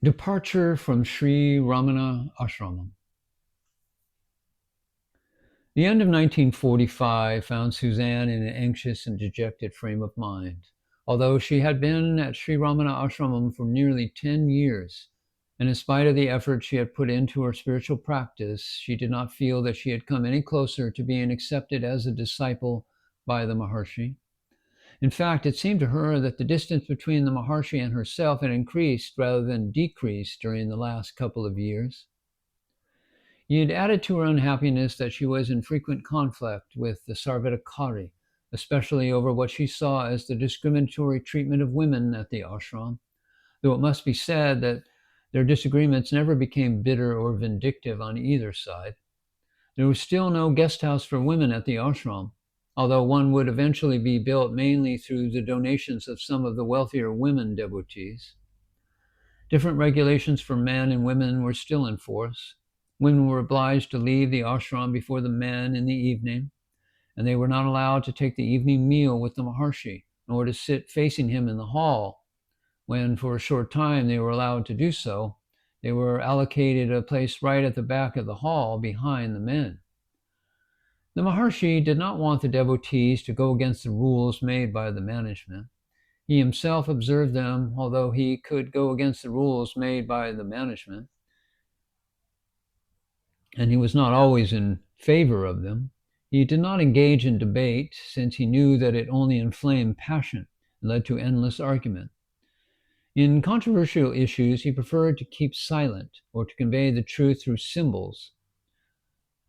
Departure from Sri Ramanasramam. The end of 1945 found Suzanne in an anxious and dejected frame of mind. Although she had been at Sri Ramanasramam for nearly 10 years, and in spite of the effort she had put into her spiritual practice, she did not feel that she had come any closer to being accepted as a disciple by the Maharshi. In fact, it seemed to her that the distance between the Maharshi and herself had increased rather than decreased during the last couple of years. It had added to her unhappiness that she was in frequent conflict with the Sarvadakari, especially over what she saw as the discriminatory treatment of women at the ashram, though it must be said that their disagreements never became bitter or vindictive on either side. There was still no guest house for women at the ashram, although one would eventually be built mainly through the donations of some of the wealthier women devotees. Different regulations for men and women were still in force. Women were obliged to leave the ashram before the men in the evening, and they were not allowed to take the evening meal with the Maharshi, nor to sit facing him in the hall. When for a short time they were allowed to do so, they were allocated a place right at the back of the hall behind the men. The Maharshi did not want the devotees to go against the rules made by the management. He himself observed them, although he could go against the rules made by the management, and he was not always in favor of them. He did not engage in debate, since he knew that it only inflamed passion and led to endless argument. In controversial issues, he preferred to keep silent or to convey the truth through symbols.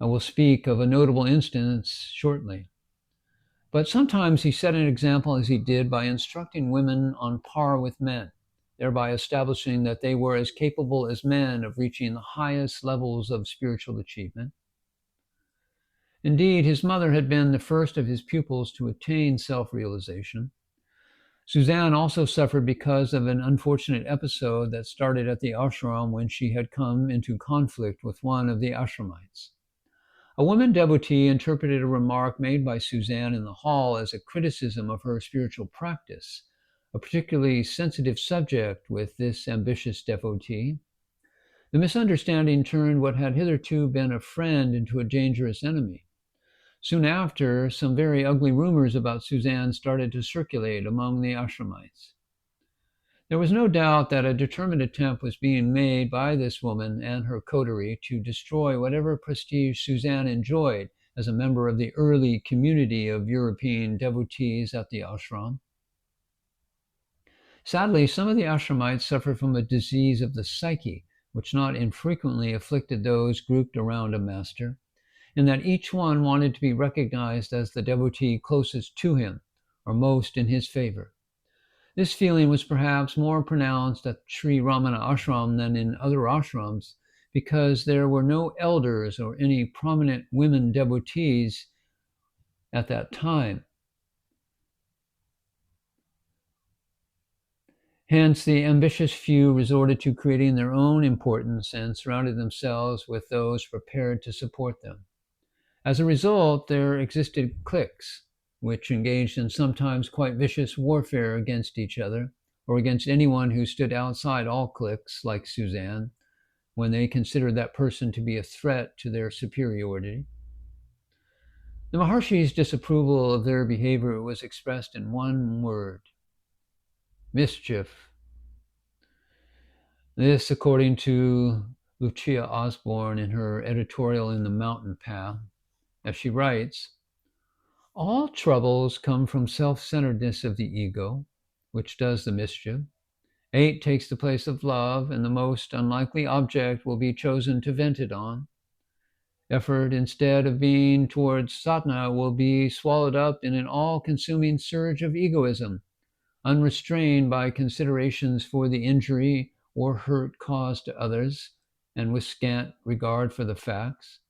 I will speak of a notable instance shortly. But sometimes he set an example, as he did, by instructing women on par with men, thereby establishing that they were as capable as men of reaching the highest levels of spiritual achievement. Indeed, his mother had been the first of his pupils to attain self-realization. Suzanne also suffered because of an unfortunate episode that started at the ashram when she had come into conflict with one of the ashramites. A woman devotee interpreted a remark made by Suzanne in the hall as a criticism of her spiritual practice, a particularly sensitive subject with this ambitious devotee. The misunderstanding turned what had hitherto been a friend into a dangerous enemy. Soon after, some very ugly rumors about Suzanne started to circulate among the ashramites. There was no doubt that a determined attempt was being made by this woman and her coterie to destroy whatever prestige Suzanne enjoyed as a member of the early community of European devotees at the ashram. Sadly, some of the ashramites suffered from a disease of the psyche, which not infrequently afflicted those grouped around a master, in that each one wanted to be recognized as the devotee closest to him or most in his favor. This feeling was perhaps more pronounced at Sri Ramana ashram than in other ashrams, because there were no elders or any prominent women devotees at that time. Hence, the ambitious few resorted to creating their own importance and surrounded themselves with those prepared to support them. As a result, there existed cliques, which engaged in sometimes quite vicious warfare against each other, or against anyone who stood outside all cliques, like Suzanne, when they considered that person to be a threat to their superiority. The Maharshi's disapproval of their behavior was expressed in one word: mischief. This, according to Lucia Osborne in her editorial in The Mountain Path, as she writes, all troubles come from self-centeredness of the ego, which does the mischief. 8 takes the place of love, and the most unlikely object will be chosen to vent it on. Effort, instead of being towards sadhana, will be swallowed up in an all-consuming surge of egoism, unrestrained by considerations for the injury or hurt caused to others, and with scant regard for the facts.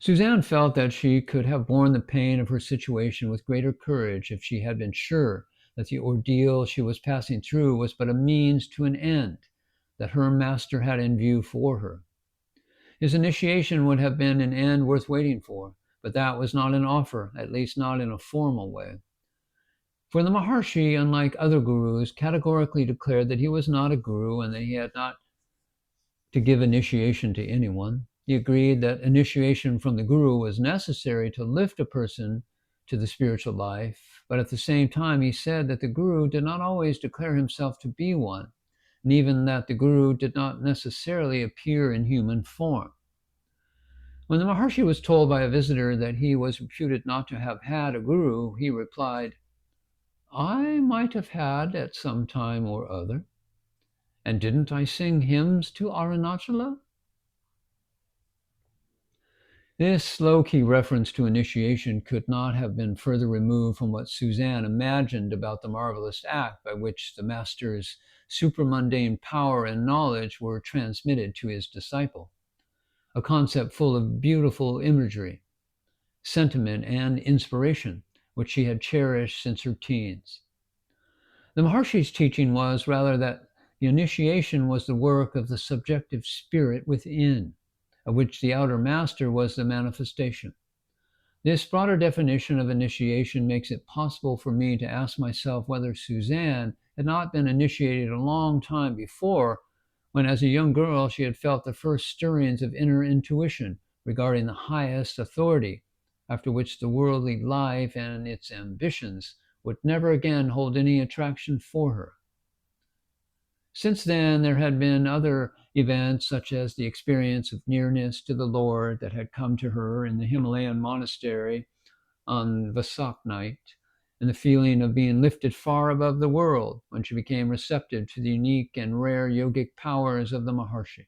Suzanne felt that she could have borne the pain of her situation with greater courage if she had been sure that the ordeal she was passing through was but a means to an end that her master had in view for her. His initiation would have been an end worth waiting for, but that was not an offer, at least not in a formal way. For the Maharshi, unlike other gurus, categorically declared that he was not a guru and that he had not to give initiation to anyone. He agreed that initiation from the guru was necessary to lift a person to the spiritual life, but at the same time, he said that the guru did not always declare himself to be one, and even that the guru did not necessarily appear in human form. When the Maharshi was told by a visitor that he was reputed not to have had a guru, he replied, "I might have had at some time or other. And didn't I sing hymns to Arunachala?" This low-key reference to initiation could not have been further removed from what Suzanne imagined about the marvelous act by which the master's supramundane power and knowledge were transmitted to his disciple, a concept full of beautiful imagery, sentiment, and inspiration, which she had cherished since her teens. The Maharshi's teaching was rather that the initiation was the work of the subjective spirit within, of which the outer master was the manifestation. This broader definition of initiation makes it possible for me to ask myself whether Suzanne had not been initiated a long time before, when as a young girl she had felt the first stirrings of inner intuition regarding the highest authority, after which the worldly life and its ambitions would never again hold any attraction for her. Since then, there had been other events, such as the experience of nearness to the Lord that had come to her in the Himalayan monastery on Vasak night, and the feeling of being lifted far above the world when she became receptive to the unique and rare yogic powers of the Maharshi.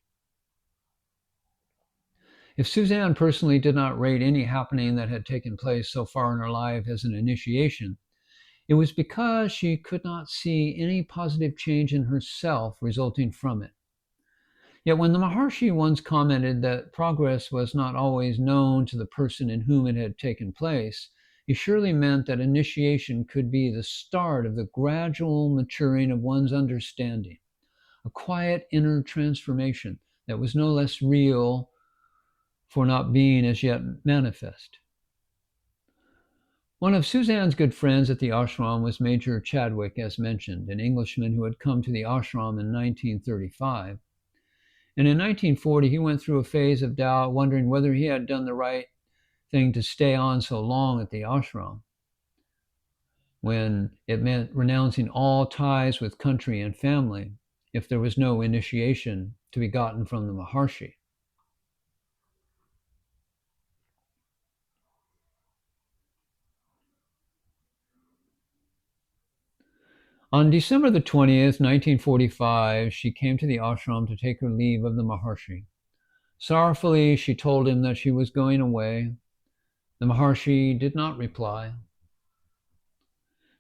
If Suzanne personally did not rate any happening that had taken place so far in her life as an initiation, it was because she could not see any positive change in herself resulting from it. Yet when the Maharshi once commented that progress was not always known to the person in whom it had taken place, he surely meant that initiation could be the start of the gradual maturing of one's understanding, a quiet inner transformation that was no less real for not being as yet manifest. One of Suzanne's good friends at the ashram was Major Chadwick, as mentioned, an Englishman who had come to the ashram in 1935. And in 1940, he went through a phase of doubt, wondering whether he had done the right thing to stay on so long at the ashram, when it meant renouncing all ties with country and family if there was no initiation to be gotten from the Maharshi. On December the 20th, 1945, she came to the ashram to take her leave of the Maharshi. Sorrowfully, she told him that she was going away. The Maharshi did not reply.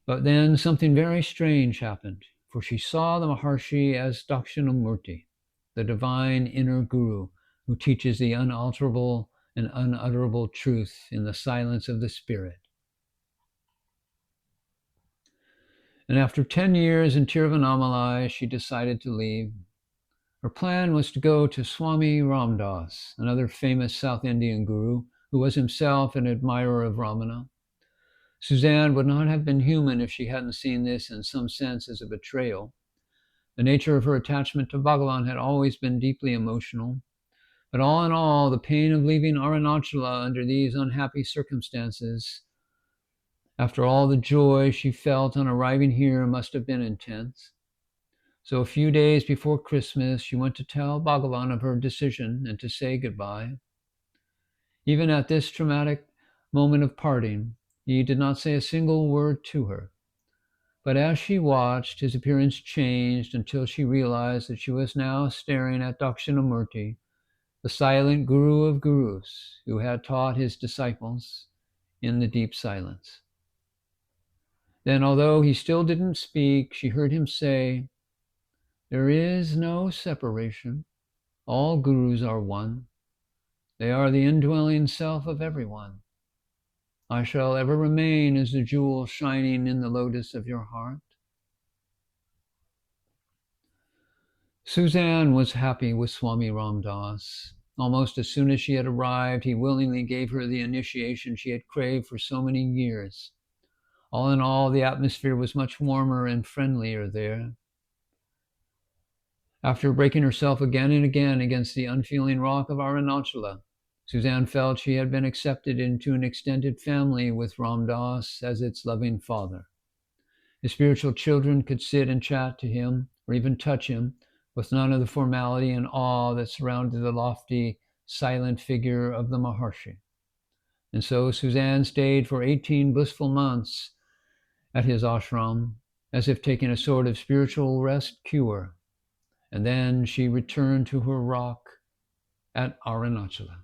But then something very strange happened, for she saw the Maharshi as Dakshinamurti, the divine inner guru who teaches the unalterable and unutterable truth in the silence of the spirit. And after 10 years in Tiruvannamalai, she decided to leave. Her plan was to go to Swami Ramdas, another famous South Indian guru who was himself an admirer of Ramana. Suzanne would not have been human if she hadn't seen this in some sense as a betrayal. The nature of her attachment to Bhagavan had always been deeply emotional. But all in all, the pain of leaving Arunachala under these unhappy circumstances, after all the joy she felt on arriving here, must have been intense. So a few days before Christmas, she went to tell Bhagavan of her decision and to say goodbye. Even at this traumatic moment of parting, he did not say a single word to her. But as she watched, his appearance changed until she realized that she was now staring at Dakshinamurti, the silent guru of gurus who had taught his disciples in the deep silence. Then, although he still didn't speak, she heard him say, "There is no separation. All gurus are one. They are the indwelling self of everyone. I shall ever remain as the jewel shining in the lotus of your heart." Suzanne was happy with Swami Ramdas. Almost as soon as she had arrived, he willingly gave her the initiation she had craved for so many years. All in all, the atmosphere was much warmer and friendlier there. After breaking herself again and again against the unfeeling rock of Arunachala, Suzanne felt she had been accepted into an extended family with Ram Dass as its loving father. His spiritual children could sit and chat to him, or even touch him, with none of the formality and awe that surrounded the lofty, silent figure of the Maharshi. And so Suzanne stayed for 18 blissful months at his ashram, as if taking a sort of spiritual rest cure. And then she returned to her rock at Arunachala.